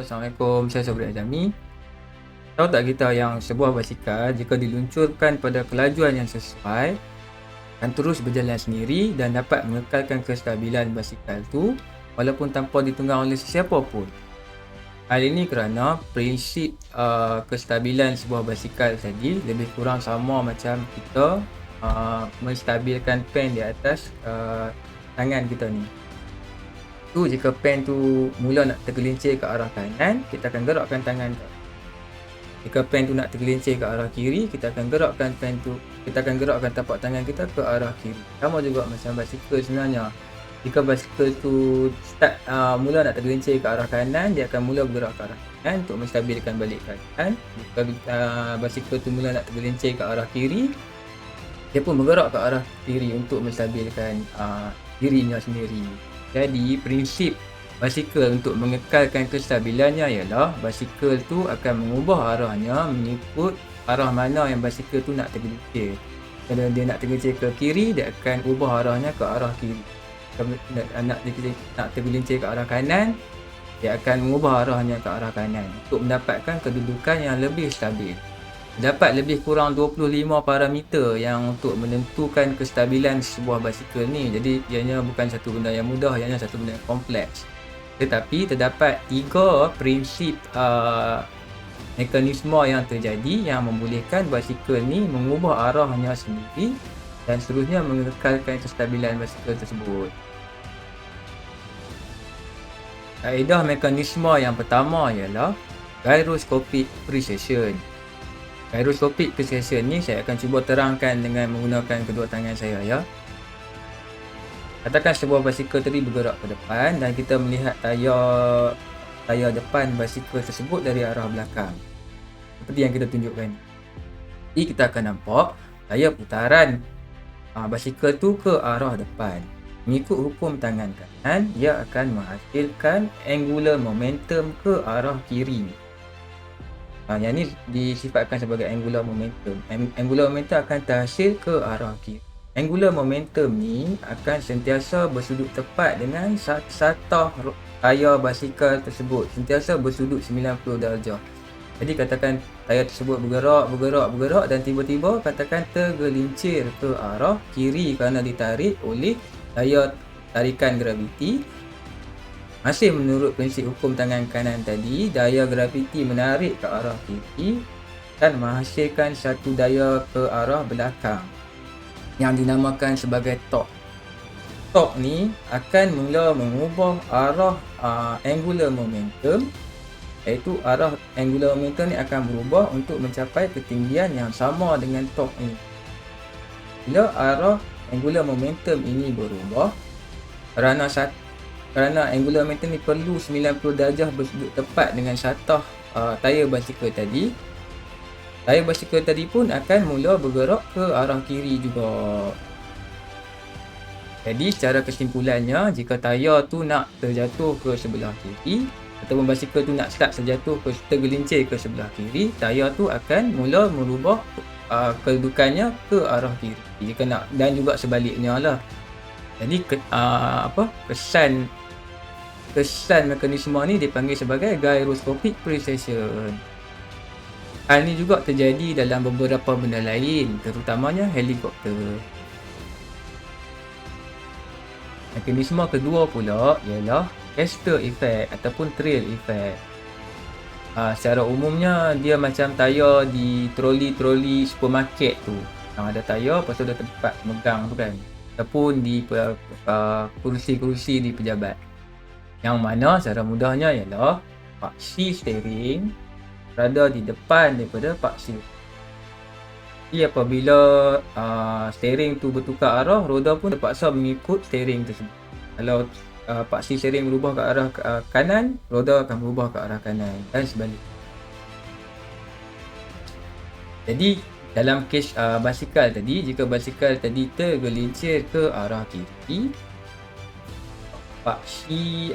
Assalamualaikum. Saya Sobri Azami. Tahu tak kita yang sebuah basikal jika diluncurkan pada kelajuan yang sesuai akan terus berjalan sendiri dan dapat mengekalkan kestabilan basikal tu walaupun tanpa ditunggang oleh sesiapa pun. Hal ini kerana prinsip kestabilan sebuah basikal tadi lebih kurang sama macam kita menstabilkan pen di atas tangan kita ni. Tu jika pen tu mula nak tergelincir ke arah kanan, kita akan gerakkan tangan ke. Jika pen tu nak tergelincir ke arah kiri, kita akan gerakkan tapak tangan kita ke arah kiri. Sama juga macam basikal sebenarnya. Jika basikal tu mula nak tergelincir ke arah kanan, dia akan mula bergerak ke arah kanan untuk menstabilkan balik keadaan. Jika basikal tu mula nak tergelincir ke arah kiri, dia pun bergerak ke arah kiri untuk menstabilkan dirinya sendiri. Jadi prinsip basikal untuk mengekalkan kestabilannya ialah basikal tu akan mengubah arahnya mengikut arah mana yang basikal tu nak tergelincir. Kalau dia nak tergelincir ke kiri, dia akan ubah arahnya ke arah kiri. Kalau nak tergelincir ke arah kanan, dia akan mengubah arahnya ke arah kanan untuk mendapatkan kedudukan yang lebih stabil. Dapat lebih kurang 25 parameter yang untuk menentukan kestabilan sebuah basikal ni. Jadi ianya bukan satu benda yang mudah, ianya satu benda yang kompleks. Tetapi terdapat 3 prinsip mekanisme yang terjadi yang membolehkan basikal ni mengubah arahnya sendiri dan seterusnya mengekalkan kestabilan basikal tersebut. Kaedah mekanisme yang pertama ialah gyroscopic precession. Gyroscopic precession ni saya akan cuba terangkan dengan menggunakan kedua tangan saya ya. Katakan sebuah basikal tadi bergerak ke depan dan kita melihat tayar depan basikal tersebut dari arah belakang. Seperti yang kita tunjukkan. Jadi kita akan nampak tayar putaran basikal tu ke arah depan. Mengikut hukum tangan kanan, ia akan menghasilkan angular momentum ke arah kiri. Yang ni disifatkan sebagai angular momentum. Angular momentum akan terhasil ke arah kiri. Angular momentum ni akan sentiasa bersudut tepat dengan satah tayar basikal tersebut. Sentiasa bersudut 90 darjah. Jadi katakan tayar tersebut bergerak dan tiba-tiba katakan tergelincir ke arah kiri kerana ditarik oleh daya tarikan graviti. Masih menurut prinsip hukum tangan kanan tadi, daya graviti menarik ke arah kiri dan menghasilkan satu daya ke arah belakang yang dinamakan sebagai torque. Torque ni akan mula mengubah arah angular momentum, iaitu arah angular momentum ni akan berubah untuk mencapai ketinggian yang sama dengan torque ini. Bila arah angular momentum ini berubah, kerana angular momentum ni perlu 90 darjah bersudut tepat dengan satah tayar basikal tadi. Tayar basikal tadi pun akan mula bergerak ke arah kiri juga. Jadi secara kesimpulannya, jika tayar tu nak terjatuh ke sebelah kiri ataupun basikal tu nak start tergelincir ke sebelah kiri, tayar tu akan mula merubah kedudukannya ke arah kiri. Jika nak, dan juga sebaliknya lah. Jadi kesan mekanisme ni dipanggil sebagai gyroscopic precession. Hal ni juga terjadi dalam beberapa benda lain, terutamanya helikopter. Mekanisme kedua pula ialah caster effect ataupun trail effect. Secara umumnya dia macam tayar di troli supermarket tu. Ada tayar, lepas tu ada tempat megang tu kan. Ataupun di kerusi-kerusi di pejabat. Yang mana secara mudahnya ialah paksi steering berada di depan daripada paksi. Jadi apabila steering tu bertukar arah, roda pun terpaksa mengikut steering tersebut. Kalau paksi steering berubah ke arah kanan, roda akan berubah ke arah kanan dan sebaliknya. Jadi dalam kes basikal tadi, jika basikal tadi tergelincir ke arah kiri, paksi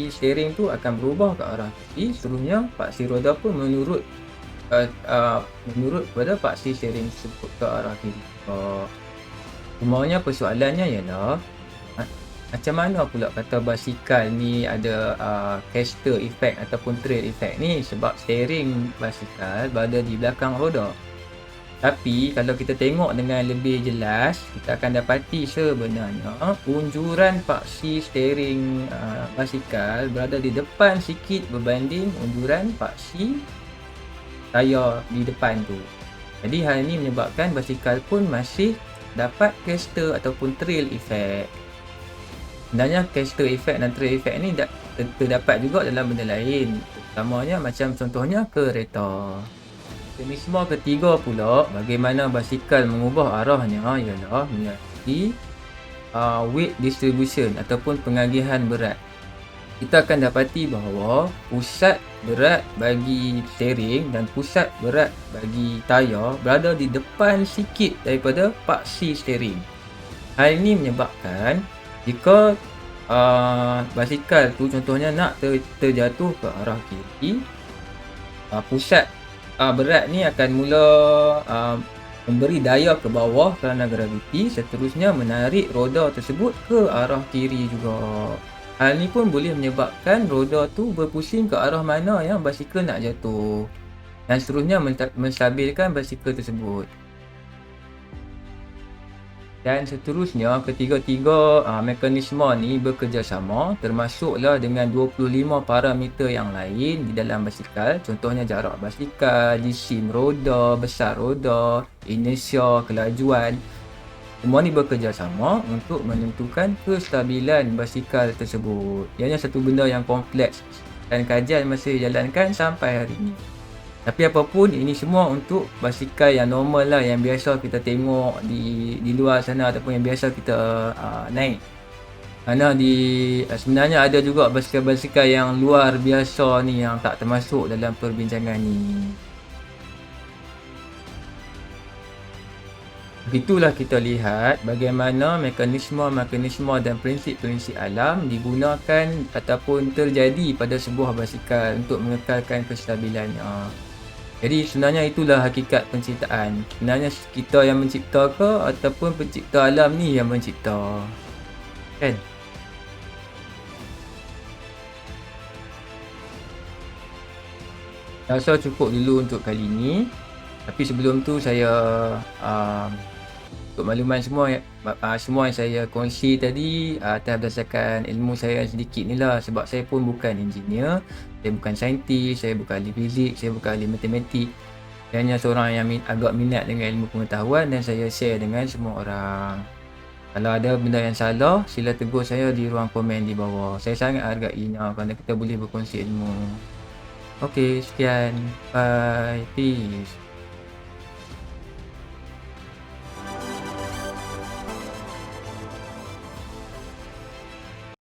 steering tu akan berubah ke arah kiri. Seterusnya paksi roda pun menurut kepada paksi steering tersebut ke arah kiri. Umumnya persoalannya ialah Macam mana pula kata basikal ni ada caster effect ataupun trail effect ni? Sebab steering basikal berada di belakang roda. Tapi kalau kita tengok dengan lebih jelas, kita akan dapati sebenarnya unjuran paksi steering basikal berada di depan sikit berbanding unjuran paksi tayar di depan tu. Jadi hal ini menyebabkan basikal pun masih dapat caster ataupun trail effect. Sebenarnya caster effect dan trail effect ni terdapat juga dalam benda lain, terutamanya macam contohnya kereta. Mekanisme ketiga pula bagaimana basikal mengubah arahnya ialah melalui weight distribution ataupun pengagihan berat. Kita akan dapati bahawa pusat berat bagi steering dan pusat berat bagi tayar berada di depan sikit daripada paksi steering. Hal ini menyebabkan jika basikal tu contohnya nak terjatuh ke arah kiri, pusat berat ni akan mula memberi daya ke bawah kerana graviti, seterusnya menarik roda tersebut ke arah kiri juga. Hal ni pun boleh menyebabkan roda tu berpusing ke arah mana yang basikal nak jatuh, dan seterusnya menstabilkan basikal tersebut. Dan seterusnya ketiga-tiga mekanisme ni bekerjasama, termasuklah dengan 25 parameter yang lain di dalam basikal. Contohnya jarak basikal, jisim roda, besar roda, inersia, kelajuan. Semua ni bekerjasama untuk menentukan kestabilan basikal tersebut. Ianya satu benda yang kompleks dan kajian masih dijalankan sampai hari ini. Tapi apapun, ini semua untuk basikal yang normal lah, yang biasa kita tengok di luar sana ataupun yang biasa kita naik. Kerana sebenarnya ada juga basikal-basikal yang luar biasa ni yang tak termasuk dalam perbincangan ni. Begitulah kita lihat bagaimana mekanisme-mekanisme dan prinsip-prinsip alam digunakan ataupun terjadi pada sebuah basikal untuk mengekalkan kestabilannya. Jadi sebenarnya itulah hakikat penciptaan. Sebenarnya kita yang mencipta ke ataupun pencipta alam ni yang mencipta, kan? Rasa cukup dulu untuk kali ni. Tapi sebelum tu saya untuk makluman semua yang saya kongsi tadi atas berdasarkan ilmu saya sedikit ni lah, sebab saya pun bukan engineer, saya bukan saintis, saya bukan ahli fizik, saya bukan ahli matematik. Saya hanya seorang yang agak minat dengan ilmu pengetahuan dan saya share dengan semua orang. Kalau ada benda yang salah, sila tegur saya di ruang komen di bawah. Saya sangat hargainya kerana kita boleh berkongsi ilmu. Okey, sekian. Bye. Peace.